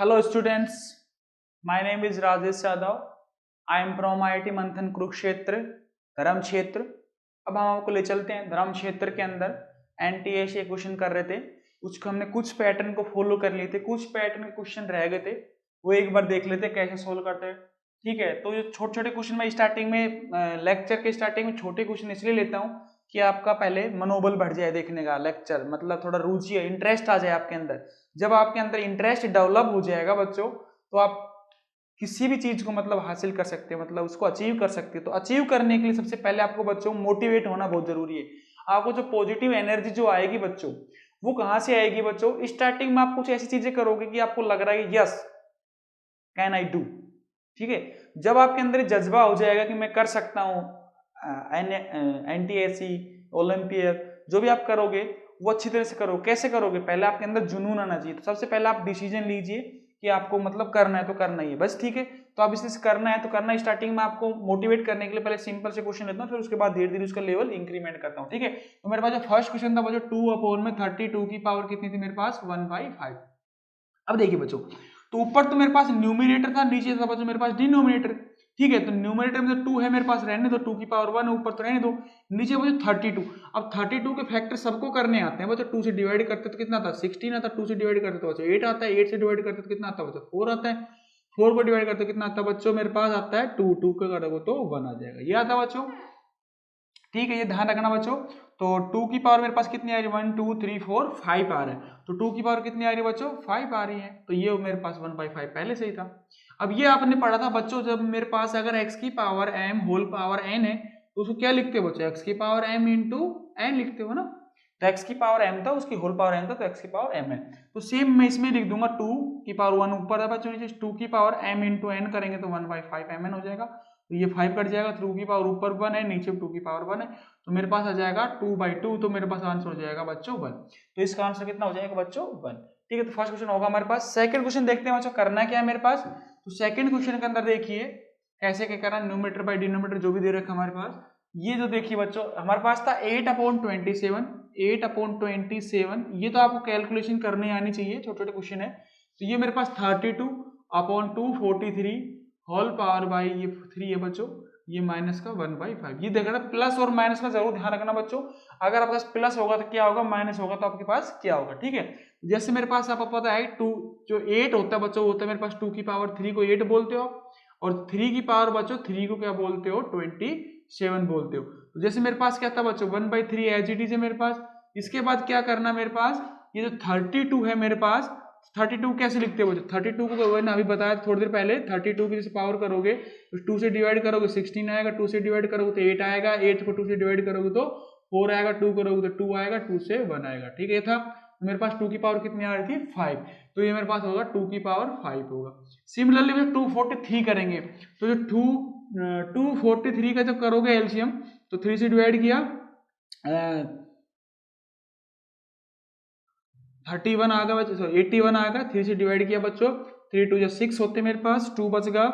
Hello students, my name is Rajesh Yadav. I am from IIT मंथन कुरुक्षेत्र धर्म क्षेत्र। अब हम आपको ले चलते हैं धर्म क्षेत्र के अंदर। एनटीए से क्वेश्चन कर रहे थे, उसको हमने कुछ पैटर्न को फॉलो कर लिए थे, कुछ पैटर्न के क्वेश्चन रह गए थे, वो एक बार देख लेते कैसे सोल्व करते हैं। ठीक है, तो ये छोटे छोटे क्वेश्चन मैं स्टार्टिंग में लेक्चर के स्टार्टिंग में छोटे क्वेश्चन इसलिए लेता हूँ कि आपका पहले मनोबल बढ़ जाए देखने का, लेक्चर मतलब थोड़ा रुचि इंटरेस्ट आ जाए आपके अंदर। जब आपके अंदर इंटरेस्ट डेवलप हो जाएगा बच्चों, तो आप किसी भी चीज को मतलब हासिल कर सकते हैं, मतलब उसको अचीव कर सकते हैं। तो अचीव करने के लिए सबसे पहले आपको बच्चों मोटिवेट होना बहुत जरूरी है। आपको जो पॉजिटिव एनर्जी जो आएगी बच्चों, वो कहाँ से आएगी बच्चों? स्टार्टिंग में आप कुछ ऐसी चीजें करोगे कि आपको लग रहा है यस कैन आई डू। ठीक है, जब आपके अंदर जज्बा हो जाएगा कि मैं कर सकता हूँ, एनटीएसी ओलंपियड जो भी आप करोगे वो अच्छी तरह से करो। कैसे करोगे? पहले आपके अंदर जुनून आना चाहिए। तो सबसे पहले आप डिसीजन लीजिए कि आपको मतलब करना है तो करना ही है बस। ठीक है, तो आप इसलिए करना है तो करना है। स्टार्टिंग में आपको मोटिवेट करने के लिए पहले सिंपल से क्वेश्चन लेता हूँ, फिर उसके बाद धीरे धीरे उसका लेवल इंक्रीमेंट करता हूँ। ठीक है, तो मेरे पास जो फर्स्ट क्वेश्चन था वो जो 2/32 की पावर कितनी थी मेरे पास? 1/5। अब देखिए बच्चों, तो ऊपर तो मेरे पास न्यूमिनेटर था, नीचे था बच्चों मेरे पास डिनोमिनेटर। ठीक है, तो न्यूमिनेटर में 2 है मेरे पास, रहने दो, 2 की पावर 1 है, ऊपर तो रहने दो। नीचे बच्चों 32। अब 32 के फैक्टर सबको करने आते हैं बच्चों। 2 से डिवाइड करते तो कितना था? 16 आता। 2 से डिवाइड करते तो बच्चों 8 आता है। 8 से डिवाइड करते तो कितना आता है बच्चों? 4 आता है। 4 को डिवाइड करते कितना आता है बच्चों? मेरे पास आता है 2। 2 का करोगे तो 1 आ जाएगा, ये आता है बच्चों। ठीक है, ये ध्यान रखना बच्चों। तो 2 की पावर मेरे पास कितनी आ रही है? 1 2 3 4 5 आ रहा है। तो 2 की पावर कितनी आ रही है बच्चों? 5 आ रही है। तो ये मेरे पास 1/5 पहले से ही था। अब ये आपने पढ़ा था बच्चों, जब मेरे पास अगर x की power m whole power n है तो उसको क्या लिखते हो बच्चों? x की पावर m इंटू n लिखते हो ना। तो x की पावर m था, उसकी होल पावर n था, तो x की पावर m है। तो सेम मैं इसमें लिख दूंगा 2 की पावर 1 ऊपर था बच्चों, नीचे 2 की पावर m इंटू n करेंगे तो 1/5 mn हो जाएगा। तो ये 5 कट जाएगा, 2 की पावर ऊपर 1 है, नीचे 2 की पावर 1 है, तो मेरे पास आ जाएगा 2/2। तो मेरे पास आंसर हो जाएगा बच्चों 1। तो इसका आंसर कितना हो जाएगा बच्चों? 1। ठीक है, तो फर्स्ट क्वेश्चन होगा हमारे पास। सेकंड क्वेश्चन देखते हैं बच्चों, करना क्या है मेरे पास। तो सेकंड क्वेश्चन के अंदर देखिए कैसे क्या करना, न्यूमरेटर बाय डिनोमिनेटर जो भी दे रखा हमारे पास। ये जो देखिए बच्चों हमारे पास था 8/27। 8/27 ये तो आपको कैलकुलेशन करने आनी चाहिए, छोटे छोटे क्वेश्चन है। तो ये मेरे पास 32/243 होल पावर बाई ये 3 है बच्चों, ये माइनस का 1/5। ये देखना प्लस और माइनस का जरूर ध्यान रखना बच्चों। अगर आपके पास प्लस होगा तो क्या होगा, माइनस होगा तो आपके पास क्या होगा। ठीक है, जैसे मेरे पास आपको पता है 2 जो 8 होता है बच्चों, होता है मेरे पास 2 की पावर 3 को 8 बोलते हो, और 3 की पावर बच्चों 3 को क्या बोलते हो? 27 बोलते हो। तो जैसे मेरे पास क्या था बच्चों? 1/3 एज इट इज है मेरे पास। इसके बाद क्या करना मेरे पास, ये जो 32 है मेरे पास, 32 कैसे लिखते हो? 32 को मैंने अभी बताया थोड़ी देर पहले, 32 की जैसे पावर करोगे तो 2 से डिवाइड करोगे 16 आएगा, 2 से डिवाइड करोगे तो 8 आएगा, 8 को 2 से डिवाइड करोगे तो 4 आएगा, 2 करोगे तो 2 आएगा, 2 से 1 आएगा। ठीक है था, तो मेरे पास 2 की पावर कितनी आ रही थी? 5। तो ये मेरे पास होगा 2 की पावर 5 होगा। सिमिलरली में 243 करेंगे, तो जो 243 का जब करोगे एलसीएम, तो 3 से डिवाइड किया 31 आ गया बच्चों, सॉरी 81 आ गया। 3 से डिवाइड किया बच्चों, 3 2 6 होते मेरे पास, 2 बच गया,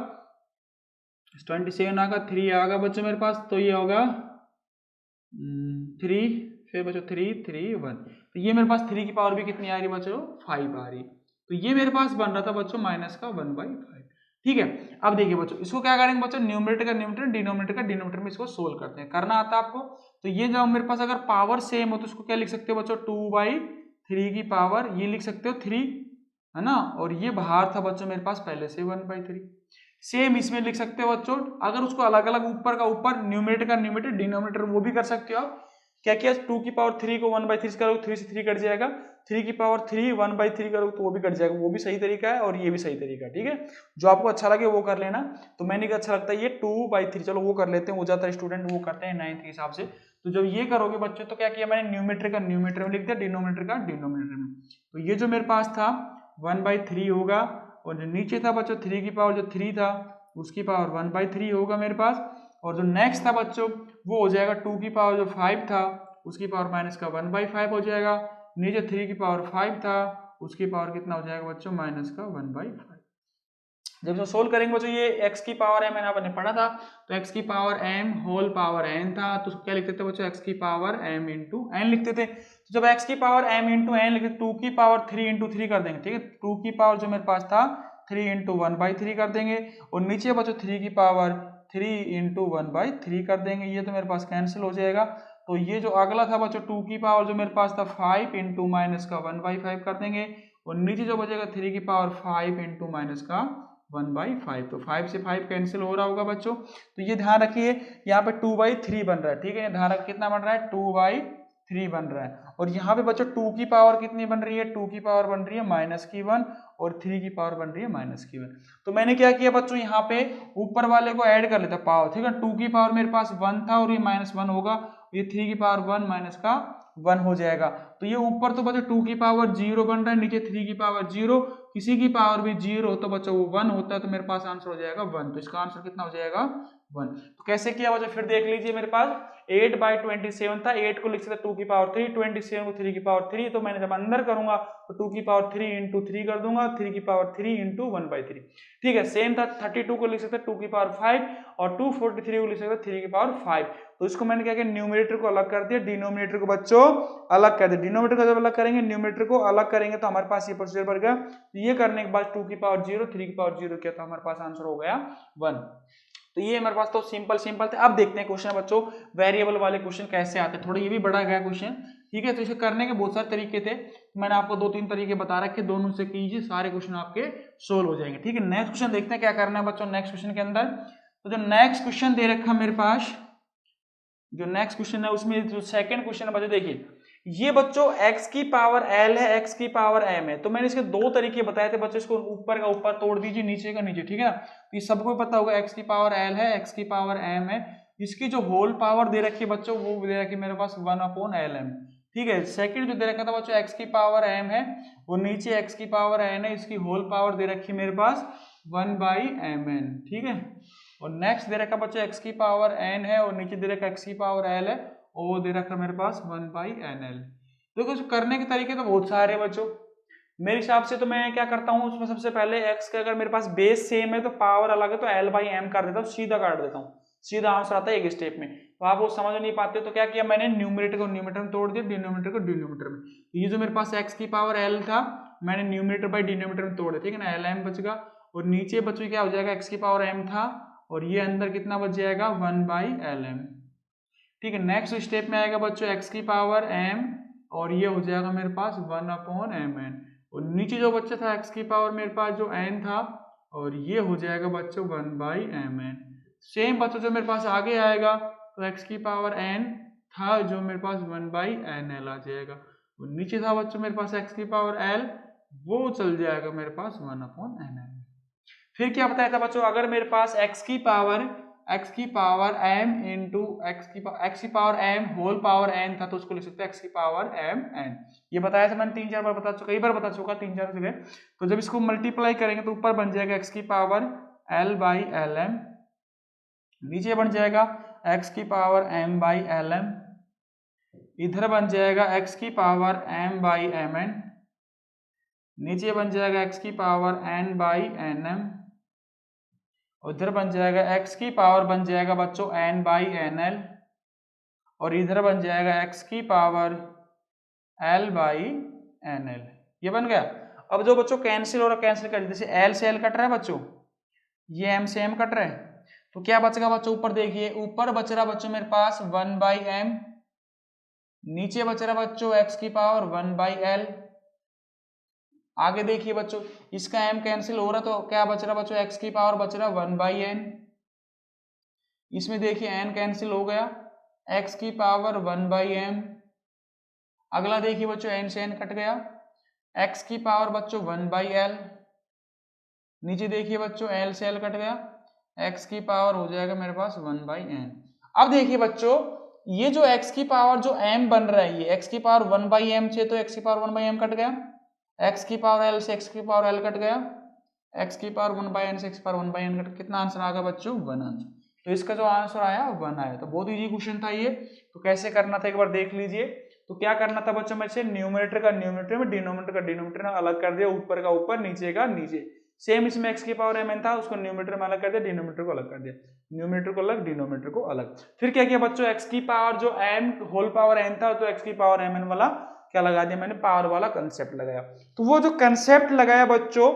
27 आ गया, 3 आ गया बच्चों मेरे पास, तो ये होगा 3, फिर बच्चों 3 3 1। तो ये मेरे पास 3 की पावर भी कितनी आ रही बच्चों? 5 आ रही। तो ये मेरे पास बन रहा था बच्चों माइनस का 1/5। ठीक है, अब देखिए बच्चों इसको क्या करेंगे बच्चों, न्यूमरेटर का न्यूमरेटर, डिनोमिनेटर का डिनोमिनेटर में इसको सोल्व करते हैं। करना आता है आपको। तो ये जब मेरे पास अगर पावर सेम हो तो इसको क्या लिख सकते हो बच्चों? 2/3 की पावर ये लिख सकते हो 3, है ना, और ये बाहर था बच्चों मेरे पास पहले से 1/3। सेम इसमें लिख सकते हो बच्चों, अगर उसको अलग अलग ऊपर का ऊपर, न्यूमरेटर का न्यूमरेटर, डिनोमिनेटर वो भी कर सकते हो आप। क्या किया, 2 की पावर 3 को 1/3 करोगे, 3 से 3 कट जाएगा, 3 की पावर 3 1/3 करोगे तो वो भी कट जाएगा, वो भी सही तरीका है और ये भी सही तरीका है। ठीक है, जो आपको अच्छा लगे वो कर लेना। तो मैंने अच्छा लगता है ये 2/3, चलो वो कर लेते हैं, वो ज्यादा स्टूडेंट वो करते हैं 9th के हिसाब से। तो जब ये करोगे बच्चों तो क्या किया मैंने, न्यूमरेटर का न्यूमरेटर में लिख दिया, डिनोमिनेटर का डिनोमिनेटर में। तो ये जो मेरे पास था 1/3 होगा, और जो नीचे था बच्चों 3 की पावर जो 3 था उसकी पावर 1/3 होगा मेरे पास, और जो नेक्स्ट था बच्चों वो हो जाएगा 2 की पावर जो 5 था उसकी पावर माइनस का 1/5 हो जाएगा, नीचे 3 की पावर 5 था उसकी पावर कितना हो जाएगा बच्चों? माइनस का 1/5। जब इसको सोल्व करेंगे बच्चों, ये x की पावर m मैंने आपने पढ़ा था, तो x की power m whole power n था, तो क्या लिखते थे बच्चों, x की पावर m इंटू n लिखते थे। तो जब x की पावर m इंटू n लिखते 2 की पावर 3 इंटू 3 कर देंगे, ठीक है, 2 की पावर जो मेरे पास था 3 इंटू 1/3 कर देंगे, और नीचे बच्चों 3 की पावर 3 इंटू 1/3 कर देंगे, ये तो मेरे पास कैंसिल हो जाएगा। तो ये जो अगला था बच्चों 2 की पावर जो मेरे पास था 5 इंटू माइनस का 1/5 कर देंगे, और नीचे जो बचेगा 3 की पावर 5 इंटू माइनस का 1/5, तो 5 से 5 कैंसिल हो रहा होगा बच्चों। तो ये ध्यान रखिए यहाँ पे 2/3 बन रहा है, ठीक है, ये ध्यान रखिए कितना बन रहा है, 2/3 बन रहा है। और यहाँ पे बच्चों 2 की पावर कितनी बन रही है, 2 की पावर बन रही है -1, और 3 की पावर बन रही है -1। तो मैंने क्या किया बच्चों, यहाँ पे ऊपर वाले को ऐड कर लेता पावर, ठीक है, 2 की पावर मेरे पास 1 था और ये -1 होगा, ये 3 की पावर 1 माइनस का 1 हो जाएगा। तो ये ऊपर तो बच्चों 2 की पावर 0 बन रहा है, नीचे 3 की पावर 0, किसी की पावर भी 0 तो बच्चों वो 1 होता है, तो मेरे पास आंसर हो जाएगा 1। तो इसका आंसर कितना हो जाएगा 1। तो कैसे किया बच्चों, फिर देख लीजिए, मेरे पास 8/27 था, 8 को लिख सकते 2 की पावर 3, 27 को 3 की पावर 3, तो मैंने जब अंदर करूंगा तो 2 की पावर 3 इंटू 3 कर दूंगा, 3 की पावर 3 इंटू 1/3, ठीक है। सेम था 32 को लिख सकते 2 की पावर 5, और 243 को लिख सकते 3 की पावर 5। तो इसको मैंने क्या किया, न्यूमरेटर को अलग कर दिया, डिनोमिनेटर को बच्चों अलग कर दिया। डिनोमिनेटर को जब अलग करेंगे, न्यूमरेटर को अलग करेंगे, तो हमारे पास ये प्रोसीजर बढ़ गया। ये करने के बाद 2 की पावर 0, 3 की पावर 0 किया, तो हमारे पास आंसर हो गया 1। तो ये हमारे पास तो सिंपल थे। अब देखते हैं क्वेश्चन बच्चों, वेरिएबल वाले क्वेश्चन कैसे आते हैं, थोड़ा ये भी बड़ा गया क्वेश्चन, ठीक है। तो इसे करने के बहुत सारे तरीके थे, मैंने आपको 2-3 तरीके बता रखे, दोनों से कीजिए, सारे क्वेश्चन आपके सोल्व हो जाएंगे, ठीक है। नेक्स्ट क्वेश्चन देखते हैं क्या करना है बच्चों नेक्स्ट क्वेश्चन के अंदर। तो जो नेक्स्ट क्वेश्चन दे रखा मेरे पास, जो नेक्स्ट क्वेश्चन है उसमें जो सेकंड क्वेश्चन है बच्चों, देखिए ये बच्चों x की पावर l है, x की पावर m है। तो मैंने इसके दो तरीके बताए थे बच्चों, इसको ऊपर का ऊपर तोड़ दीजिए, नीचे का नीचे, ठीक है ना। तो ये सबको पता होगा x की पावर l है, x की पावर m है, इसकी जो होल पावर दे रखी है बच्चों, वो दे रखी है मेरे पास 1/lm, ठीक है। सेकंड जो दे रखा था बच्चों x की पावर m है, और नीचे x की पावर n है, इसकी होल पावर दे रखी है मेरे पास 1/mn, ठीक है। और नेक्स्ट दे रखा बच्चों x की पावर n है, और नीचे दे रखा x की पावर l है, और वो दे रखा मेरे पास 1/nl। देखो इसको करने के तरीके तो बहुत सारे हैं बच्चों, मेरे हिसाब से तो मैं क्या करता हूँ, उसमें सबसे पहले x का अगर मेरे पास बेस सेम है तो पावर अलग है, तो l/m कर देता हूँ, सीधा काट देता हूँ, सीधा आंसर आता है एक स्टेप में। तो आप वो समझ नहीं पाते तो क्या किया मैंने, न्यूमरेटर को न्यूमरेटर में तोड़ दिया, डिनोमिनेटर को डिनोमिनेटर में। तो ये जो मेरे पास x की पावर l था, मैंने न्यूमरेटर बाई डिनोमिनेटर में तोड़ दिया, ठीक है ना, lm बचेगा, और नीचे बच्चों क्या हो जाएगा, x की पावर m था, और ये अंदर कितना बच जाएगा 1/lm, ठीक है। नेक्स्ट स्टेप में आएगा बच्चों x की पावर m, और ये हो जाएगा मेरे पास 1/mn, और नीचे जो बच्चा था x की पावर मेरे पास जो n था, और ये हो जाएगा बच्चों 1/mn। सेम बच्चों जो मेरे पास आगे आएगा, तो x की पावर n था जो मेरे पास 1/nl आ जाएगा, और नीचे था बच्चों मेरे पास x की पावर l, वो चल जाएगा मेरे पास 1/nl। फिर क्या बताया था बच्चों, अगर मेरे पास x की पावर m इंटू x की power m whole power n था, तो उसको लिख सकते हैं x की पावर m n। ये बताया था मैंने 3-4 बार बता चुका, कई बार बता चुका 3-4 जगह। तो जब इसको मल्टीप्लाई करेंगे तो ऊपर बन जाएगा x की पावर l/lm, नीचे बन जाएगा x की पावर m/lm, इधर बन जाएगा x की पावर m/mn, नीचे बन जाएगा x की पावर n/nm, उधर बन जाएगा x की पावर बन जाएगा बच्चों n/nl, और इधर बन जाएगा x की पावर l/nl। ये बन गया। अब जो बच्चों कैंसिल हो रहा कैंसिल कर, जैसे l से l कट रहा है बच्चों, ये m से m कट रहा है, तो क्या बचेगा बच्चों, ऊपर देखिए, ऊपर बच रहा बच्चों मेरे पास 1/m, नीचे बच रहा बच्चों x की पावर 1/l, आगे देखिए बच्चों, इसका m कैंसिल हो रहा तो क्या बच रहा बच्चों, x की पावर बच रहा 1/n, इसमें देखिए n कैंसिल हो गया, x की पावर 1/m, अगला देखिए बच्चों n से n कट गया, x की पावर बच्चों 1/l, नीचे देखिए बच्चों l से l कट गया, x की पावर हो जाएगा मेरे पास 1/n। अब देखिए बच्चों, ये जो x की पावर जो m बन रहा है, ये x की पावर 1/m से, तो x की पावर 1/m कट गया, x की पावर l से x की पावर l कट गया, x की पावर 1/n से x की पावर 1/n कट, कितना आंसर आ गया बच्चों 1 आंसर। तो इसका जो आंसर आया 1 आया। तो बहुत इजी क्वेश्चन था ये। तो कैसे करना था एक बार देख लीजिए। तो क्या करना था बच्चों में से, न्यूमरेटर का न्यूमरेटर में, डिनोमिनेटर का डिनोमिनेटर में अलग कर दिया, ऊपर का ऊपर नीचे का नीचे। सेम इसमें x की पावर mn था, उसको न्यूमरेटर में अलग कर दिया, डिनोमिनेटर को अलग कर दिया, न्यूमरेटर को अलग, डिनोमिनेटर को अलग। फिर क्या किया बच्चों, x की पावर जो m होल पावर n था, तो x की पावर mn वाला क्या लगा दिया मैंने, पावर वाला कंसेप्ट लगाया। तो वो जो कंसेप्ट लगाया बच्चों,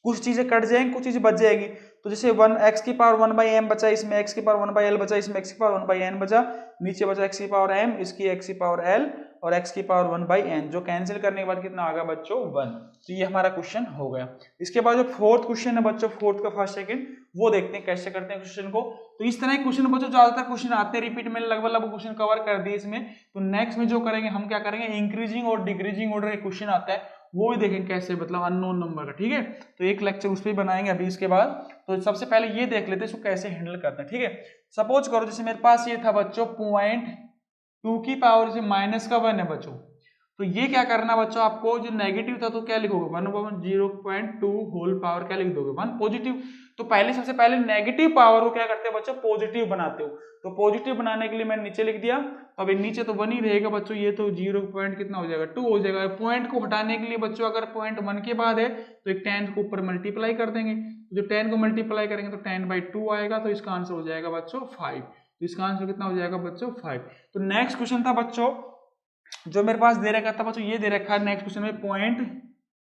कुछ चीजें कट जाएंगी, कुछ चीजें बच जाएगी। तो जैसे 1 x की पावर 1/m बचा, इसमें x की पावर 1/l बचा, इसमें x की पावर 1/n बचा, नीचे बचा x की पावर m, इसकी x की पावर l और x की पावर 1/n, जो कैंसिल करने के बाद कितना आ गया बच्चों 1। तो ये हमारा क्वेश्चन हो गया। इसके बाद जो फोर्थ क्वेश्चन है बच्चों, फोर्थ का फर्स्ट सेकंड, वो देखते हैं कैसे करते हैं क्वेश्चन को। तो इस तरह के क्वेश्चन बच्चों ज्यादातर क्वेश्चन आते हैं रिपीट में, लगभग क्वेश्चन कवर कर दिए इसमें। तो नेक्स्ट में जो करेंगे हम क्या करेंगे, इंक्रीजिंग और डिक्रीजिंग ऑर्डर क्वेश्चन आता है, वो भी देखेंगे कैसे, मतलब अननोन नंबर का, ठीक है। तो एक लेक्चर उस पर बनाएंगे अभी इसके बाद। तो सबसे पहले ये देख लेते हैं इसको कैसे हैंडल करते हैं, ठीक है। सपोज करो जैसे मेरे पास ये था बच्चों 0.2 की पावर से माइनस का 1 है बच्चों। तो ये क्या करना बच्चों, आपको जो नेगेटिव था तो क्या लिखोगे 1/0.2 होल पावर क्या लिख दोगे 1 पॉजिटिव। तो पहले सबसे पहले नेगेटिव पावर को क्या करते हैं बच्चों, पॉजिटिव बनाते हो। तो पॉजिटिव बनाने के लिए मैंने नीचे लिख दिया, अब नीचे तो 1 ही रहेगा बच्चों, ये तो 0 पॉइंट कितना हो जाएगा 2 हो जाएगा। पॉइंट को हटाने के लिए बच्चों अगर पॉइंट 1 के बाद है तो एक 10 को ऊपर मल्टीप्लाई कर देंगे, तो जो 10 को मल्टीप्लाई करेंगे तो 10/2 आएगा, तो इसका आंसर हो जाएगा बच्चों 5। तो इसका आंसर कितना हो जाएगा बच्चों 5। तो नेक्स्ट क्वेश्चन था बच्चों जो मेरे पास दे रखा था बच्चों, ये दे रखा है नेक्स्ट क्वेश्चन में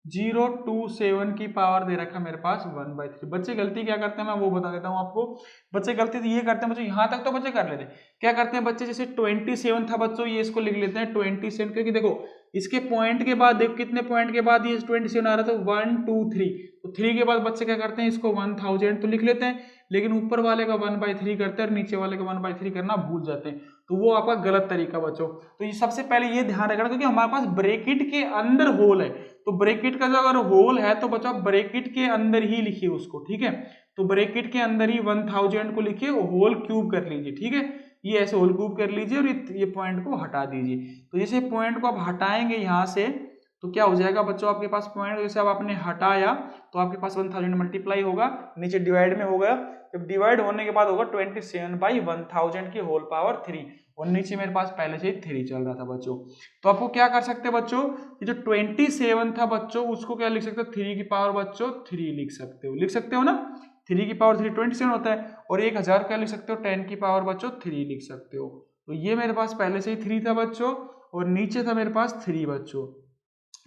0.027 की पावर दे रखा है मेरे पास 1/3। बच्चे गलती क्या करते हैं मैं वो बता देता हूँ आपको। बच्चे गलती तो ये करते हैं बच्चों, यहाँ तक तो बच्चे कर लेते हैं, क्या करते हैं बच्चे, जैसे 27 था बच्चों, ये इसको लिख लेते हैं 27, क्योंकि देखो इसके पॉइंट के बाद देखो कितने पॉइंट के बाद ये 27 आ रहा था, 1 2 3, तो 3 के बाद बच्चे क्या करते हैं इसको 1000 तो लिख लेते हैं, लेकिन ऊपर वाले का 1/3 करते हैं और नीचे वाले का 1/3 करना भूल जाते हैं, तो वो आपका गलत तरीका बच्चों। तो ये सबसे पहले ये ध्यान रखना, क्योंकि हमारे पास ब्रैकेट के अंदर होल है, तो ब्रैकेट का जो अगर होल है तो बच्चों ब्रैकेट के अंदर ही लिखिए उसको, ठीक है। तो ब्रैकेट के अंदर ही 1000 को लिखिए, होल क्यूब कर लीजिए, ठीक है। ये ऐसे होल क्यूब कर लीजिए और ये पॉइंट को हटा दीजिए। तो जैसे पॉइंट को आप हटाएंगे यहाँ से तो क्या हो जाएगा बच्चों, आपके पास पॉइंट जैसे अब आपने हटाया तो आपके पास 1000 मल्टीप्लाई होगा, नीचे डिवाइड में होगा, जब डिवाइड होने के बाद होगा 27/1000 की होल पावर 3, और नीचे मेरे पास पहले से ही 3 चल रहा था बच्चों। तो आपको क्या कर सकते हैं बच्चों, ये जो 27 था बच्चों उसको क्या लिख सकते हो, 3 की पावर बच्चों 3 लिख सकते हो, लिख सकते हो ना, 3 की पावर 3 27 होता है, और 1000 क्या लिख सकते हो 10 की पावर बच्चों 3 लिख सकते हो। तो ये मेरे पास पहले से ही 3 था बच्चों, और नीचे था मेरे पास 3 बच्चों,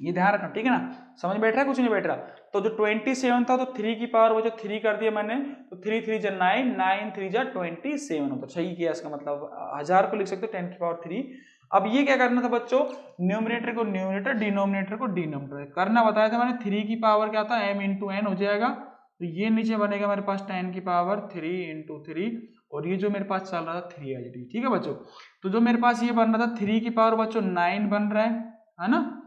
ये ध्यान रखना, ठीक है ना। समझ बैठ रहा है कुछ नहीं बैठ रहा। तो जो 27 था तो 3 की पावर वो जो 3 कर दिया मैंने, तो 3 3 जा 9, 9 3 जा 27 होता, सही किया, इसका मतलब 1000 को लिख सकते हो 10 की पावर 3। अब ये क्या करना था बच्चों, न्यूमरेटर को न्यूमरेटर, डिनोमिनेटर को डिनोमिनेटर करना बताया था मैंने। 3 की पावर क्या था m इंटू n हो जाएगा, तो ये नीचे बनेगा मेरे पास 10 की पावर 3 इंटू 3, और ये जो मेरे पास चल रहा था 3 आई, ठीक है बच्चों। तो जो मेरे पास ये बन रहा था 3 की पावर बच्चों 9 बन रहा है ना,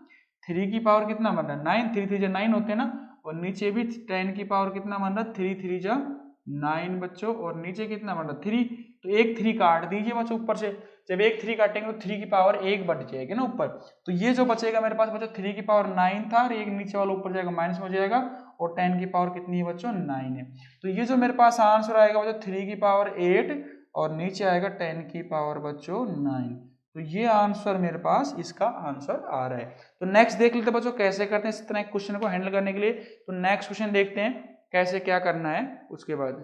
3 की पावर कितना बन रहा है 9, 3 3 जा 9 होते हैं ना, और नीचे भी 10 की पावर कितना बन रहा है 3 3 जा 9 बच्चों, और नीचे कितना बन रहा है 3, तो एक 3 काट दीजिए बच्चों ऊपर से, जब एक 3 काटेंगे तो 3 की पावर 1 बढ़ जाएगी ना ऊपर, तो ये जो बचेगा मेरे पास बच्चों 3 की पावर 9 था, और एक नीचे वाला ऊपर जाएगा माइनस हो जाएगा, और 10 की पावर कितनी है बच्चों 9 है। तो ये जो मेरे पास आंसर आएगा बच्चों 3 की पावर 8, और नीचे आएगा 10 की पावर बच्चों 9। तो ये आंसर मेरे पास इसका आंसर आ रहा है। तो नेक्स्ट देख लेते हैं बच्चों कैसे करते हैं इस तरह क्वेश्चन को हैंडल करने के लिए। तो नेक्स्ट क्वेश्चन देखते हैं कैसे क्या करना है उसके बाद।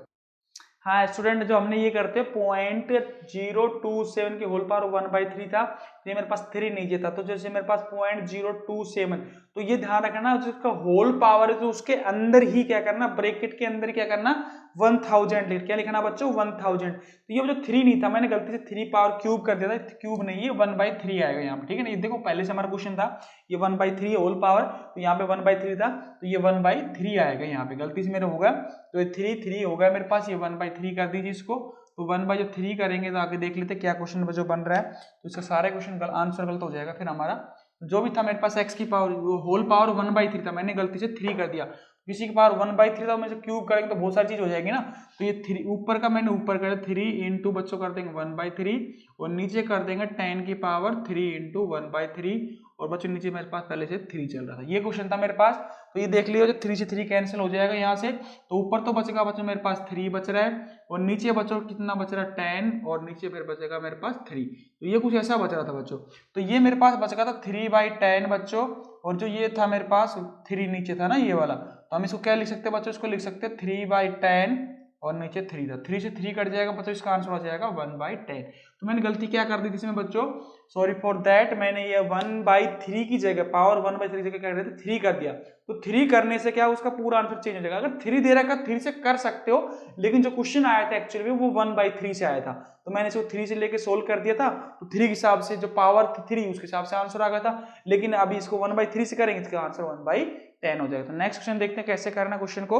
हाँ स्टूडेंट, जो हमने ये करते हैं 0.027 की होल पावर 1/3 था, तो ये मेरे पास 3 नीचे था, तो जैसे मेरे पास 0.027, तो ये ध्यान रखना जिसका होल पावर है तो उसके अंदर ही क्या करना, ब्रैकेट के अंदर क्या करना 1000 क्या लिखना बच्चों 1000। तो ये जो 3 नहीं था, मैंने गलती से 3 पावर क्यूब कर दिया था, क्यूब नहीं है 1/3 आएगा यहाँ पे, ठीक है ना। ये देखो पहले से हमारा क्वेश्चन था ये 1/3 होल पावर, तो यहाँ पे 1/3 था, तो ये 1/3 आएगा यहाँ पे, गलती से मेरे होगा, तो ये 3 3 हो गया मेरे पास, ये 1/3 कर दीजिए इसको। तो 1/3 करेंगे तो आगे देख लेते क्या क्वेश्चन जो बन रहा है, तो इसका सारे क्वेश्चन आंसर गलत हो जाएगा। फिर हमारा जो भी था मेरे पास x की पावर होल पावर 1/3 था, मैंने गलती से 3 कर दिया, किसी की पावर 1/3 था, मैं क्यूब करेंगे तो बहुत सारी चीज हो जाएगी ना। तो ये 3 ऊपर का मैंने ऊपर कर 3 इंटू बच्चों कर देंगे 1/3, और नीचे कर देंगे 10 की पावर 3 इंटू 1/3, और बच्चों नीचे मेरे पास पहले से 3 चल रहा था। ये क्वेश्चन था मेरे पास। तो ये देख लियो, जो 3 से 3 कैंसिल हो जाएगा यहाँ से, तो ऊपर तो बचेगा बच्चों मेरे पास 3 बच रहा है, और नीचे बच्चों कितना बच रहा है 10, और नीचे फिर बचेगा मेरे पास 3। तो ये कुछ ऐसा बच रहा था बच्चों। तो ये मेरे पास बच रहा था 3/10 बच्चों, और जो ये था मेरे पास 3 नीचे था ना ये वाला, तो हम इसको क्या लिख सकते हैं बच्चों, इसको लिख सकते हैं 3/10, और नीचे 3 था, 3 से 3 कट जाएगा बच्चों, इसका आंसर हो जाएगा 1/10। तो मैंने गलती क्या कर दी थी इसमें बच्चों, सॉरी फॉर दैट, मैंने ये 1/3 की जगह, पावर 1/3 जगह क्या कर दिया, 3 कर दिया। तो 3 करने से क्या उसका पूरा आंसर चेंज हो जाएगा। अगर 3 दे रखा 3 से कर सकते हो, लेकिन जो क्वेश्चन आया था एक्चुअली वो 1/3 से आया था, तो मैंने इसको 3 से लेके सोल्व कर दिया था। तो 3 के हिसाब से जो पावर थी 3 उसके हिसाब से आंसर आ गया था। लेकिन अभी इसको 1/3 से करेंगे तो आंसर 1/10 हो जाएगा। तो नेक्स्ट क्वेश्चन देखते हैं कैसे करना क्वेश्चन को।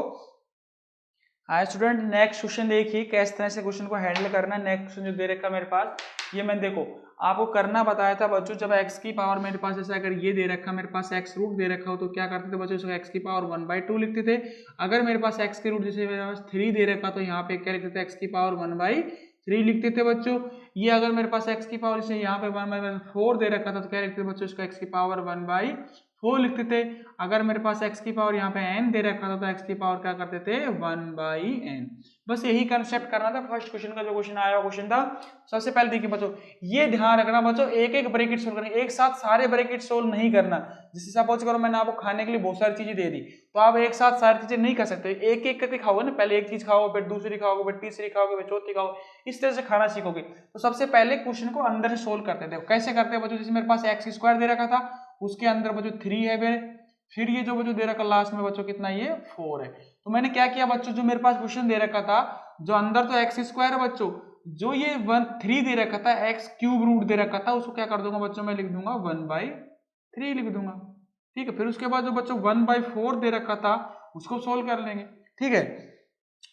हाय स्टूडेंट, नेक्स्ट क्वेश्चन देखिए किस तरह से क्वेश्चन को हैंडल करना है। नेक्स्ट क्वेश्चन जो दे रखा है मेरे पास, ये मैंने देखो आपको करना बताया था बच्चों, जब x की पावर मेरे पास जैसे अगर ये दे रखा मेरे पास x रूट दे रखा हो तो क्या करते थे बच्चों, इसको x की पावर 1/2 लिखते थे। अगर मेरे पास x की रूट जैसे मेरे पास 3 दे रखा तो यहाँ पे क्या लिखते थे, x की पावर 1/3 लिखते थे बच्चों। ये अगर मेरे पास x की पावर जैसे यहाँ पे 1/4 दे रखा था तो क्या लिखते थे बच्चों, इसको x की पावर 1/4 लिखते थे। अगर मेरे पास x की पावर यहाँ पे n दे रखा था तो x की पावर क्या करते थे, 1/n। बस यही कंसेप्ट करना था। फर्स्ट क्वेश्चन का जो क्वेश्चन आया क्वेश्चन था, सबसे पहले देखिए बच्चों, ये ध्यान रखना बच्चों, एक एक ब्रैकेट सोल्व करना, एक साथ सारे ब्रैकेट सोल्व नहीं करना। जैसे सपोज करो मैंने आपको खाने के लिए बहुत सारी चीजें दे दी, तो आप एक साथ सारी चीजें नहीं कर सकते, एक एक करके खाओगे ना, पहले एक चीज खाओगे, फिर दूसरी खाओगे, फिर तीसरी खाओगे, फिर चौथी खाओगे, इस तरह से खाना सीखोगे। तो सबसे पहले क्वेश्चन को अंदर से सोल्व करते थे। कैसे करते हैं बच्चों, जैसे मेरे पास x² दे रखा था, उसके अंदर बच्चों 3 है मेरे, फिर ये जो बच्चों दे रखा लास्ट में बच्चों कितना, ये 4 है। तो मैंने क्या किया बच्चों, जो मेरे पास क्वेश्चन दे रखा था, जो अंदर तो x² है बच्चों, जो ये 3 दे रखा था, x³ रूट दे रखा था, उसको क्या कर दूंगा बच्चों, मैं लिख दूंगा 1/3 लिख दूंगा। ठीक है, फिर उसके बाद जो बच्चों 1/4 दे रखा था उसको सोल्व कर लेंगे। ठीक है,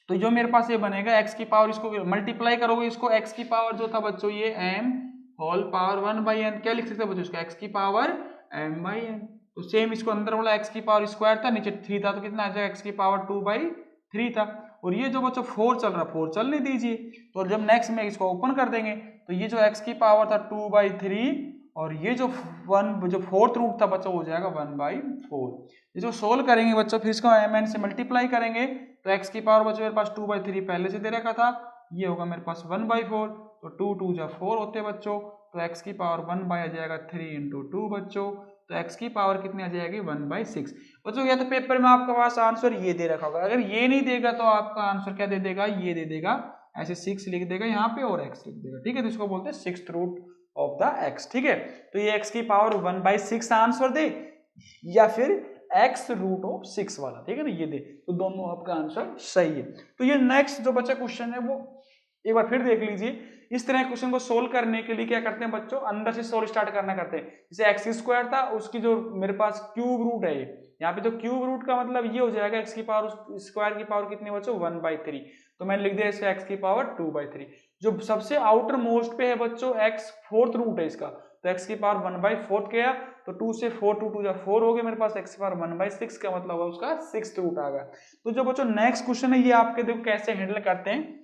तो जो मेरे पास ये बनेगा x की पावर, इसको मल्टीप्लाई करोगे, इसको x की पावर जो था बच्चों ये m होल पावर 1/n, क्या लिख सकते हैं बच्चों, इसको x की पावर m/n। तो सेम इसको अंदर वाला x की पावर स्क्वायर था, नीचे 3 था, तो कितना आ जाएगा, x की पावर 2/3 था। और ये जो बच्चों 4 चल रहा, 4 चलने दीजिए। तो जब नेक्स्ट में इसको ओपन कर देंगे तो ये जो x की पावर था 2/3, और ये जो 4th रूट था बच्चों हो जाएगा 1/4। इसको सोल्व करेंगे बच्चों, फिर इसको mn से मल्टीप्लाई करेंगे, तो x की पावर बच्चों मेरे पास 2/3 पहले से दे रखा था, ये होगा मेरे पास 1/4, तो 2 2 जा 4 होते बच्चों, तो x की पावर 1 आ जाएगा 3 × 2 बच्चों, तो x की पावर कितनी आ जाएगी 1/6 बच्चों। या तो पेपर में आपके पास आंसर ये दे रखा होगा, अगर ये नहीं देगा तो आपका आंसर क्या दे देगा, ये दे देगा, ऐसे 6 लिख देगा यहाँ पे और x लिख देगा। ठीक है, तो इसको बोलते हैं 6th root of the x। ठीक है, तो ये x की पावर 1/6 आंसर दे, या फिर x रूट ऑफ 6 वाला, ठीक है ना, ये दे, तो दोनों आपका आंसर सही है। तो ये नेक्स्ट जो बच्चा क्वेश्चन है वो एक बार फिर देख लीजिए। इस तरह क्वेश्चन को सोल्व करने के लिए क्या करते हैं बच्चों, अंदर से सोल्व स्टार्ट करना करते हैं। जैसे x² था, उसकी जो मेरे पास क्यूब रूट है, यहाँ पे जो क्यूब रूट का मतलब ये हो जाएगा x की पावर स्क्वायर की पावर कितनी बच्चों 1/3, तो मैंने लिख दिया इसका x की पावर 2/3। जो सबसे आउटर मोस्ट पे है बच्चों x 4th रूट है इसका, तो x की पावर 1/4 गया, तो 2 से 4 2 2 4 हो गया मेरे पास, x की पावर 1/6 का मतलब होगा उसका 6th रूट आ गया। तो जो बच्चों नेक्स्ट क्वेश्चन है ये आपके देखो कैसे हैंडल करते हैं,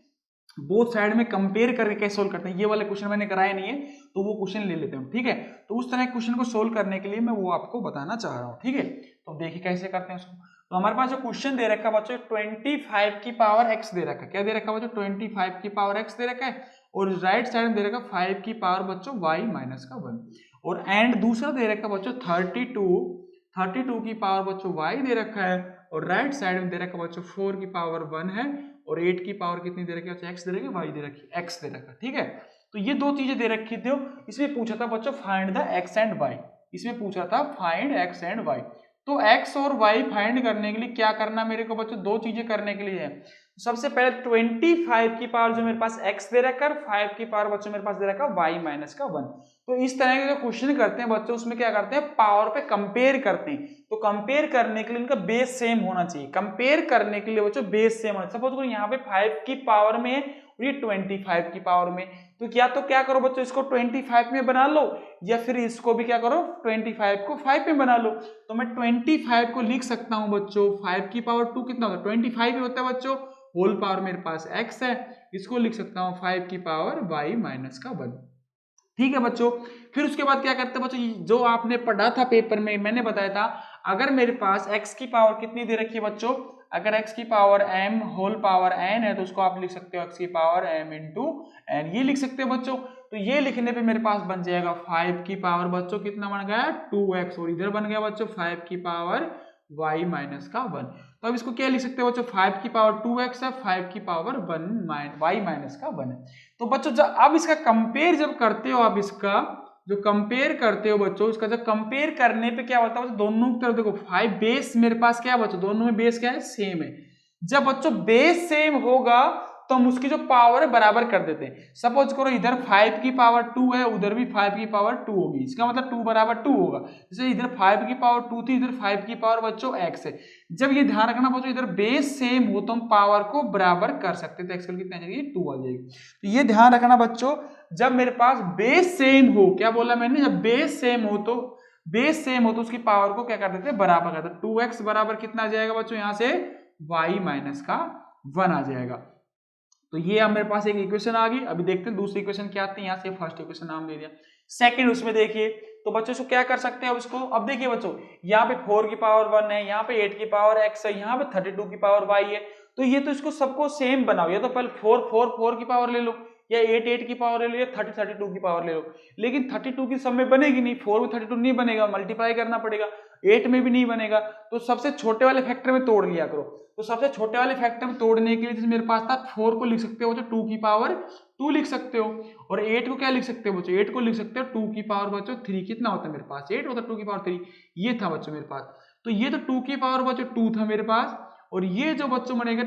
बोथ साइड में कंपेयर करके कैसे सोल्व करते हैं। ये वाले क्वेश्चन मैंने कराया नहीं है तो वो क्वेश्चन ले लेते हैं। ठीक है, तो उस तरह क्वेश्चन को सोल्व करने के लिए मैं वो आपको बताना चाह रहा हूँ। ठीक है, तो देखिए कैसे करते हैं उसको। तो हमारे पास जो क्वेश्चन दे रखा है बच्चों 25 की पावर x दे रखा है, क्या दे रखा है बच्चों 25 की पावर x दे रखा है, और राइट साइड में दे रखा 5 की पावर बच्चों y-1, और एंड दूसरा दे रखा बच्चों 32 की पावर बच्चों y दे रखा है, और राइट साइड में दे रखा बच्चों 4 की पावर 1 है, और 8 की पावर कितनी दे रखी है, x दे रखी है, y दे रखी है, x दे रखा। ठीक है, तो ये दो चीजें दे रखी थी। इसमें पूछा था बच्चों find the x and y, इसमें पूछा था फाइंड x एंड y। तो x और y फाइंड करने के लिए क्या करना मेरे को बच्चों, दो चीजें करने के लिए है। सबसे पहले 25 की पावर जो मेरे पास x दे रखा है, 5 की पावर बच्चों मेरे पास दे रखा है y-1। तो इस तरह के जो क्वेश्चन करते हैं बच्चों उसमें क्या करते हैं, पावर पे कंपेयर करते हैं। तो कंपेयर करने के लिए इनका बेस सेम होना चाहिए, कंपेयर करने के लिए बच्चों बेस सेम होना चाहिए। सपोज करो यहाँ पे 5 की पावर में और ये 25 की पावर में, तो क्या करो बच्चों, इसको 25 में बना लो, या फिर इसको भी क्या करो 25 को 5 में बना लो। तो मैं 25 को लिख सकता हूँ बच्चों 5 की पावर 2 कितना होता है 25 ही होता है बच्चों, होल पावर मेरे पास x है, इसको लिख सकता हूँ 5 की पावर y-1। ठीक है बच्चों। फिर उसके बाद क्या करते हैं बच्चों, जो आपने पढ़ा था पेपर में, मैंने बताया था अगर मेरे पास x की पावर कितनी दे रखी है बच्चों, अगर x की power m whole power n है तो उसको आप लिख सकते हो x की पावर m इंटू n, ये लिख सकते हो बच्चों। तो ये लिखने पे मेरे पास बन जाएगा 5 की पावर बच्चों कितना बन गया 2x, और इधर बन गया बच्चों 5 की पावर y माइनस का 1। तो अब इसको क्या लिख सकते हो बच्चों, 5 की पावर 2x है, 5 की पावर 1 y माइनस का 1 है। तो बच्चों जब अब इसका कंपेयर जब करते हो, आप इसका जो कंपेयर करते हो बच्चों, इसका जब कंपेयर करने पे क्या होता है बच्चों, दोनों की तरफ देखो 5 बेस मेरे पास क्या है बच्चों, दोनों में बेस क्या है सेम है। जब बच्चों बेस सेम होगा तो हम उसकी जो पावर है बराबर कर देते हैं। सपोज करो इधर 5 की पावर 2 है, उधर भी 5 की पावर 2 होगी, इसका मतलब 2 बराबर 2 होगा। जैसे इधर 5 की पावर 2 थी, इधर 5 की पावर बच्चों x है। जब ये ध्यान रखना बच्चों इधर बेस सेम हो तो हम पावर को बराबर कर सकते हैं, तो x कितना आ जाएगी 2 आ जाएगी। तो ये ध्यान रखना बच्चों, जब मेरे पास बेस सेम हो, क्या बोला मैंने, जब बेस सेम हो तो उसकी पावर को क्या कर देते हैं बराबर कर देते। 2x बराबर कितना आ जाएगा बच्चों, यहां से y माइनस का 1 आ जाएगा। तो ये अब मेरे पास एक इक्वेशन आ गई। अभी देखते हैं दूसरी इक्वेशन क्या आती है, यहाँ से फर्स्ट इक्वेशन नाम दे दिया, सेकंड उसमें देखिए। तो बच्चों इसको क्या कर सकते हैं अब इसको, अब देखिए बच्चों यहाँ पे 4 की पावर 1 है, यहाँ पे 8 की पावर x है, यहाँ पे 32 की पावर y है। तो ये तो इसको सबको सेम बनाओ, या तो पहले 4 की पावर ले लो, या 8 की पावर ले लो, या 32 की पावर ले लो। लेकिन 32 की सब में बनेगी नहीं, 4 में 32 नहीं बनेगा, मल्टीप्लाई करना पड़ेगा, 8 में भी नहीं बनेगा। तो सबसे छोटे वाले फैक्टर में तोड़ लिया करो। तो सबसे छोटे वाले फैक्टर में तोड़ने के लिए जैसे मेरे पास था 4 को लिख सकते हो बच्चों 2 की पावर 2 लिख सकते हो, और 8 को क्या लिख सकते हो बच्चों, 8 को लिख सकते हो 2 की पावर बच्चों 3। कितना होता है मेरे पास 8 होता है 2 की पावर 3, ये था बच्चों मेरे पास। तो ये तो 2 की पावर बच्चों 2 था मेरे पास, और ये जो बच्चों बनेगा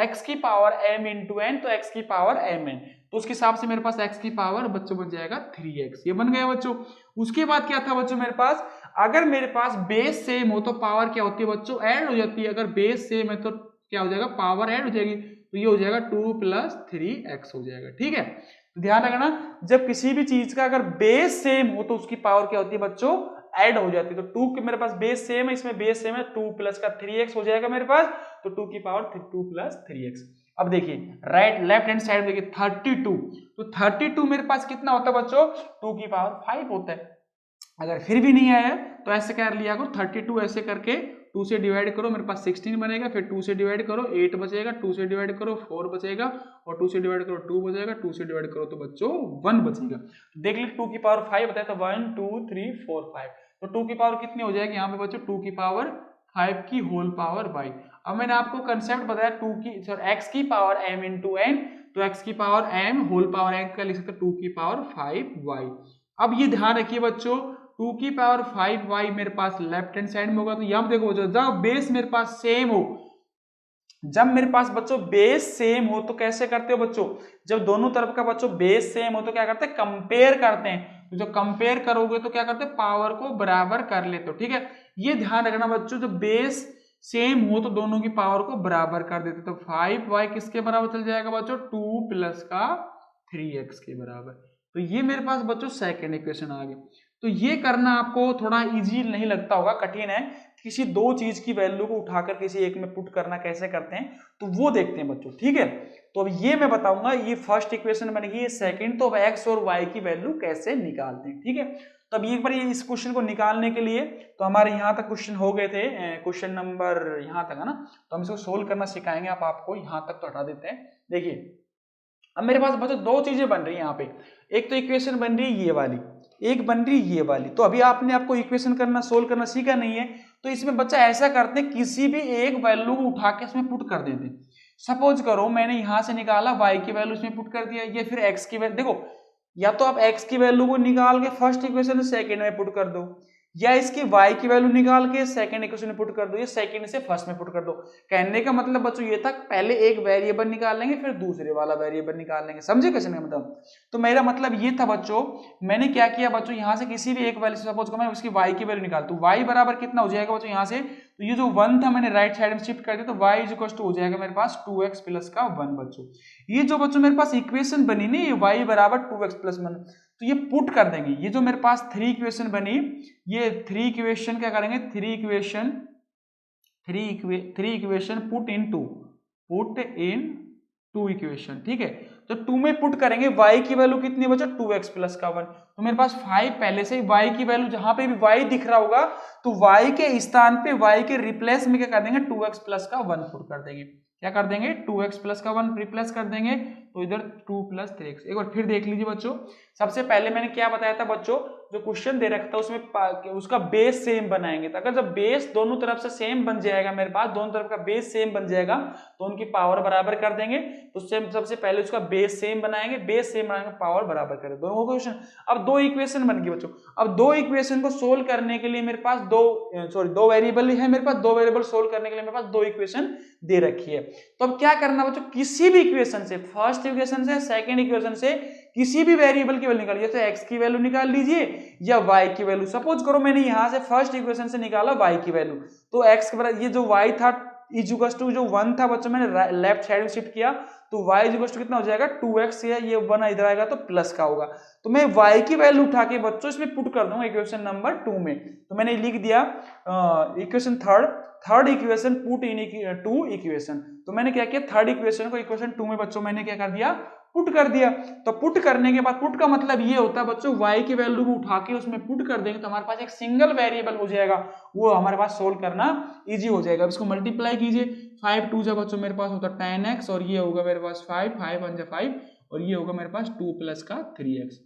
x की पावर m इंटू n, तो x की पावर m n, तो उसके हिसाब से मेरे पास x की पावर बच्चों बन जाएगा 3x, ये बन गया बच्चों। उसके बाद क्या था बच्चों मेरे पास, अगर मेरे पास बेस सेम हो तो पावर क्या होती है बच्चों ऐड हो जाती है। अगर बेस सेम है तो क्या हो जाएगा पावर ऐड हो जाएगी, तो ये हो जाएगा 2 प्लस 3x हो जाएगा। ठीक है, तो ध्यान रखना जब किसी भी चीज का अगर बेस सेम हो तो उसकी पावर क्या होती है बच्चों ऐड हो जाती है। तो 2 के मेरे पास बेस सेम है, इसमें बेस सेम है, 2 प्लस का 3x हो जाएगा मेरे पास, तो 2 की पावर 2 प्लस 3x। अब देखिए राइट लेफ्ट हैंड साइड देखिए 32, तो 32 मेरे पास कितना होता है बच्चों 2 की पावर 5 होता है। अगर फिर भी नहीं आया तो ऐसे कर लिया करो 32 ऐसे करके 2 से डिवाइड करो, मेरे पास 16 बनेगा, फिर 2 से डिवाइड करो 8 बचेगा, 2 से डिवाइड करो 4 बचेगा, और 2 से डिवाइड करो 2 बचेगा, 2 से डिवाइड करो तो बच्चों 1 बचेगा। देख लीजिए 2 की पावर 5 बताया था 1 2 3 4 5, तो 2 की पावर कितनी हो जाएगी यहाँ पे बच्चों 2 की पावर 5 की होल पावर y। अब मैंने आपको कंसेप्ट बताया 2 की x की पावर m इंटू n, तो x की power m whole power n का लिख सकते हैं 2 की पावर 5y। अब ये ध्यान रखिए बच्चों 2 की पावर 5y मेरे पास लेफ्ट हैंड साइड में होगा, तो यहां देखो बच्चों जब बेस मेरे पास सेम हो, जब मेरे पास बच्चों बेस सेम हो तो कैसे करते हो बच्चों, जब दोनों तरफ का बच्चों बेस सेम हो तो क्या करते हैं कंपेयर करते हैं। तो जो कंपेयर करोगे तो क्या करते हैं पावर को बराबर कर लेते हो। ठीक है, ये ध्यान रखना बच्चों जब बेस सेम हो तो दोनों की पावर को बराबर कर देते। तो 5y किसके बराबर चल जाएगा बच्चों 2 प्लस का 3x के बराबर। तो ये मेरे पास बच्चों सेकेंड इक्वेशन आ गई। तो ये करना आपको थोड़ा इजी नहीं लगता होगा, कठिन है, किसी दो चीज की वैल्यू को उठाकर किसी एक में पुट करना कैसे करते हैं तो वो देखते हैं बच्चों। ठीक है, तो अब ये मैं बताऊंगा, ये फर्स्ट इक्वेशन बन गई, ये सेकंड, तो अब x और y की वैल्यू कैसे निकालते हैं। ठीक है, तो अब एक बार ये इस क्वेश्चन को निकालने के लिए तो हमारे यहाँ तक क्वेश्चन हो गए थे, क्वेश्चन नंबर यहाँ तक है ना, तो हम इसको सोल्व करना सिखाएंगे। आप आपको यहाँ तक तो हटा देते हैं। देखिए अब मेरे पास बच्चों दो चीजें बन रही है यहाँ पे, एक तो इक्वेशन बन रही है ये वाली, एक बन रही है ये वाली। तो अभी आपको इक्वेशन करना सोल्व करना सीखा नहीं है, तो इसमें बच्चा ऐसा करते हैं किसी भी एक वैल्यू को उठा के इसमें पुट कर देते हैं। सपोज करो मैंने यहां से निकाला y की वैल्यू इसमें पुट कर दिया, ये फिर x की वैल्यू देखो, या तो आप x की वैल्यू को निकाल के फर्स्ट इक्वेशन में सेकंड में पुट कर दो, या इसकी y की वैल्यू निकाल के सेकंड इक्वेशन में पुट कर दो, या सेकंड से फर्स्ट में पुट कर दो। कहने का मतलब बच्चों ये था पहले एक वेरिएबल निकाल लेंगे फिर दूसरे वाला वेरिएबल निकाल लेंगे, समझे क्वेश्चन का मतलब। तो मेरा मतलब ये था बच्चों, मैंने क्या किया बच्चों यहाँ से किसी भी एक वैल्यू सपोज करो मैं उसकी y की वैल्यू निकाल, तो y बराबर कितना हो जाएगा बच्चों यहाँ से, तो ये जो 1 था मैंने राइट साइड में शिफ्ट कर दिया, तो y इज इक्वल टू हो जाएगा मेरे पास 2x प्लस का 1 बच्चों। ये जो बच्चों मेरे पास इक्वेशन बनी नहीं, ये y बराबर 2x प्लस 1, तो ये पुट कर देंगे। ये जो मेरे पास 3 इक्वेशन बनी, ये 3 इक्वेशन क्या करेंगे, 3 equation put in two equation. ठीक है, तो 2 में पुट करेंगे, y की वैल्यू कितनी बचा 2x प्लस का 1, तो मेरे पास 5 पहले से ही y की वैल्यू जहां पे भी y दिख रहा होगा तो y के स्थान पे y के रिप्लेस में क्या कर देंगे 2x प्लस का 1 पुट कर देंगे। क्या कर देंगे 2x प्लस का 1 रिप्लेस कर देंगे, तो इधर 2 प्लस 3x। एक बार फिर देख लीजिए बच्चों, सबसे पहले मैंने क्या बताया था बच्चों, जो क्वेश्चन दे रखा था उसमें उसका बेस सेम बनाएंगे। तो अगर जब बेस दोनों तरफ से सेम बन जाएगा, मेरे पास दोनों तरफ का बेस सेम बन जाएगा तो उनकी पावर बराबर कर देंगे। तो सबसे पहले उसका बेस सेम बनाएंगे, बेस सेम बनाएंगे, पावर बराबर कर देंगे दोनों क्वेश्चन। अब दो इक्वेशन बन गई बच्चों। अब दो इक्वेशन को सोल्व करने के लिए मेरे पास दो वेरिएबल है, मेरे पास दो वेरिएबल सोल्व करने के लिए मेरे पास दो इक्वेशन दे रखी है। तो अब क्या करना बच्चों, किसी भी इक्वेशन से, फर्स्ट इक्वेशन से सेकंड इक्वेशन से किसी भी वेरिएबल की वैल्यू निकालिए, जैसे एक्स की वैल्यू निकाल लीजिए या वाई की वैल्यू। सपोज करो मैंने यहां से फर्स्ट इक्वेशन से निकाला वाई की वैल्यू, तो एक्स के बराबर ये जो वाई था इक्वल टू जो 1 था बच्चों, मैंने लेफ्ट साइड में शिफ्ट किया तो y इक्वल टू कितना हो जाएगा 2x, या ये 1 इधर आएगा तो प्लस का होगा। तो मैं y की वैल्यू उठा के बच्चों इसमें पुट कर दूंगा इक्वेशन नंबर 2 में। तो मैंने लिख दिया equation third equation put in two equation. तो मैंने क्या किया, थर्ड इक्वेशन को इक्वेशन 2 में बच्चों मैंने क्या कर दिया, पुट कर दिया। तो पुट करने के बाद, पुट का मतलब ये होता है बच्चों y की वैल्यू को उठा के उसमें पुट कर देंगे तो हमारे पास एक सिंगल वेरिएबल हो जाएगा, वो हमारे पास सोल्व करना इजी हो जाएगा। इसको मल्टीप्लाई कीजिए, 5 2 जब बच्चों मेरे पास होता 10x और ये होगा मेरे पास 5 5 1 5 और ये होगा मेरे पास 2 प्लस का 3x।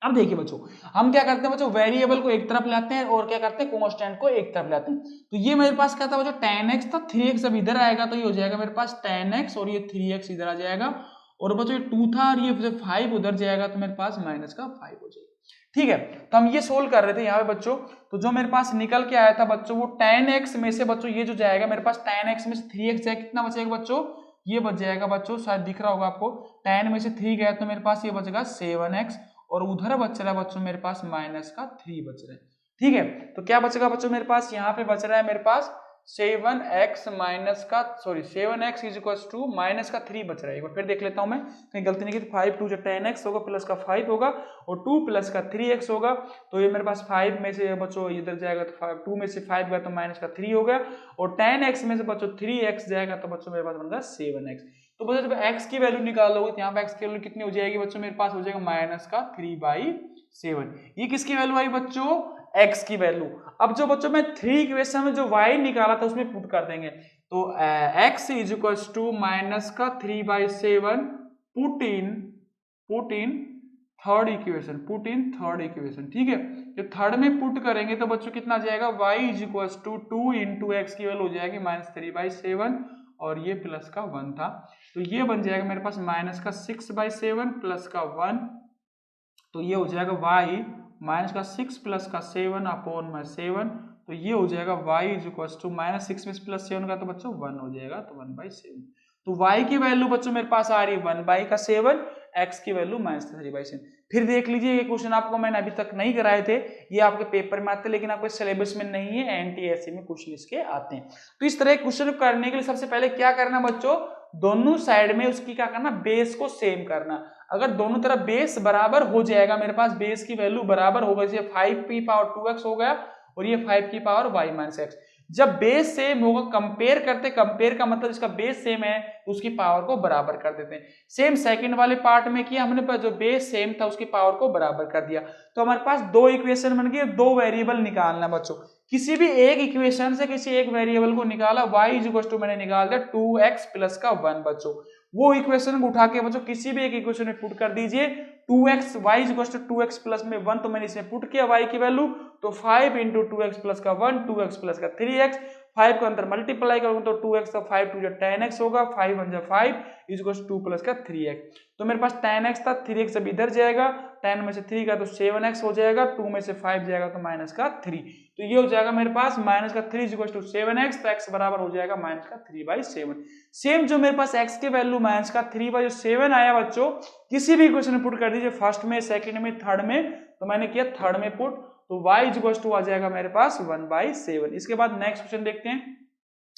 अब देखिए बच्चों, हम क्या करते हैं बच्चों, वेरिएबल को एक तरफ लाते हैं और क्या करते हैं कांस्टेंट को एक तरफ लाते हैं। तो ये मेरे पास क्या था बच्चों 10x था, 3x अब इधर आएगा तो ये हो जाएगा मेरे पास 10x और ये 3x इधर आ जाएगा, और बच्चों ये 2 था और ये 5 उधर जाएगा तो मेरे पास माइनस का 5 हो जाएगा। ठीक है, तो हम ये सोल्व कर रहे थे यहाँ पे बच्चों। तो जो मेरे पास निकल के आया था बच्चों वो 10x में से बच्चों ये जो जाएगा मेरे पास 10x में से 3x जाएगा, कितना बचेगा बच्चों, ये बच जाएगा बच्चों, शायद दिख रहा होगा आपको, 10 में से 3 गया तो मेरे पास ये बचेगा 7x और उधर बच रहा है बच्चों मेरे पास माइनस का 3 बच रहा है। ठीक है, तो क्या बचेगा बच्चों मेरे पास, यहाँ पे बच रहा है मेरे पास 7x माइनस का 7x is equal to minus का 3 बच रहा है। एक बार फिर देख लेता हूं मैं, कहीं गलती नहीं की, 5 2 10x होगा प्लस का 5 होगा और 2 प्लस का 3x होगा। तो ये मेरे पास 5 में से बच्चों इधर जाएगा तो 2 में से 5 गया तो माइनस का 3 हो गया, और 10x में से बच्चों 3x जाएगा तो बच्चों मेरे पास बन गया 7x। तो बच्चों जब x की वैल्यू निकालोगे तो यहाँ पे x की वैल्यू कितनी हो जाएगी बच्चों, मेरे पास हो जाएगा माइनस का 3/7। ये किसकी वैल्यू आई बच्चों, x की वैल्यू। अब जो बच्चों मैं 3 इक्वेशन में जो y निकाला था उसमें पुट कर देंगे, तो x is equal to minus का 3/7 पुट इन थर्ड इक्वेशन। ठीक है, जो थर्ड में पुट करेंगे तो बच्चों कितना जाएगा, y is equal to 2 into x की वैल्यू हो जाएगी माइनस 3/7 और ये प्लस का 1 था, तो ये बन जाएगा मेरे पास माइनस का 6/7 प्लस का 1, तो ये हो जाएगा y माइनस का 6 प्लस का 7 अपॉन में 7, तो ये हो जाएगा y is equal to minus 6 में प्लस 7 का तो बच्चों 1 हो जाएगा, तो 1/7। तो y की वैल्यू बच्चों मेरे पास आ रही है 1/7, x की वैल्यू माइनस 3/7। फिर देख लीजिए ये क्वेश्चन आपको मैंने अभी तक नहीं कराए थे, ये आपके पेपर में आते हैं लेकिन आपके सिलेबस में नहीं है, एनटीएससी में क्वेश्चन इसके आते हैं। तो इस तरह क्वेश्चन करने के लिए सबसे पहले क्या करना बच्चों, दोनों साइड में उसकी क्या करना, बेस को सेम करना। अगर दोनों तरफ बेस बराबर हो जाएगा, मेरे पास बेस की वैल्यू बराबर होगा, जैसे 5 की पावर 2x हो गया और ये 5 की पावर y माइनस x, जब बेस सेम होगा, कंपेयर का मतलब इसका बेस सेम है उसकी पावर को बराबर कर देते हैं। सेम सेकंड वाले पार्ट में किया हमने, जो बेस सेम था उसकी पावर को बराबर कर दिया, तो हमारे पास दो इक्वेशन बन गई, दो वेरिएबल निकालना बच्चों। किसी भी एक इक्वेशन से किसी एक वेरिएबल को निकाला, y इज इक्वल टू मैंने निकाल दिया 2x प्लस का 1 बच्चों। वो इक्वेशन को उठा के बच्चों किसी भी एक इक्वेशन में पुट कर दीजिए, 2x y is equal to 2x plus में 1, तो मैंने इसमें पुट किया y की वैल्यू, तो 5 इंटू 2x प्लस का 1, 2x प्लस का 3x, 5 को अंदर मल्टीप्लाई करूंगा तो 2x का 5 2 10x होगा, 5 1 5 इज इक्वल टू 2 प्लस का 3x। तो मेरे पास 10x था, 3x अब इधर जाएगा, 10 में से 3 का तो 7x हो जाएगा, 2 में से 5 जाएगा तो माइनस का 3, तो ये हो जाएगा मेरे पास माइनस का 3 इज इक्वल टू 7x, तो x बराबर हो जाएगा माइनस का 3/7। सेम जो मेरे पास x की वैल्यू माइनस का 3/7 आया बच्चों, किसी भी इक्वेशन में पुट कर दीजिए, फर्स्ट में, सेकंड में, थर्ड में, तो मैंने किया थर्ड में पुट, तो y इज इक्वल टू आ जाएगा मेरे पास 1/7। इसके बाद नेक्स्ट क्वेश्चन देखते हैं।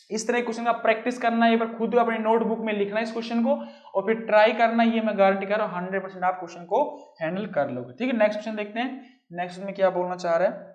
इस तरह क्वेश्चन का प्रैक्टिस करना है, पर खुद अपनी नोटबुक में लिखना है इस क्वेश्चन को और फिर ट्राई करना, ये मैं गारंटी कर रहा हूँ 100% आप क्वेश्चन को हैंडल कर लोगे। ठीक है, नेक्स्ट क्वेश्चन देखते हैं। नेक्स्ट में क्या बोलना चाह रहे हैं,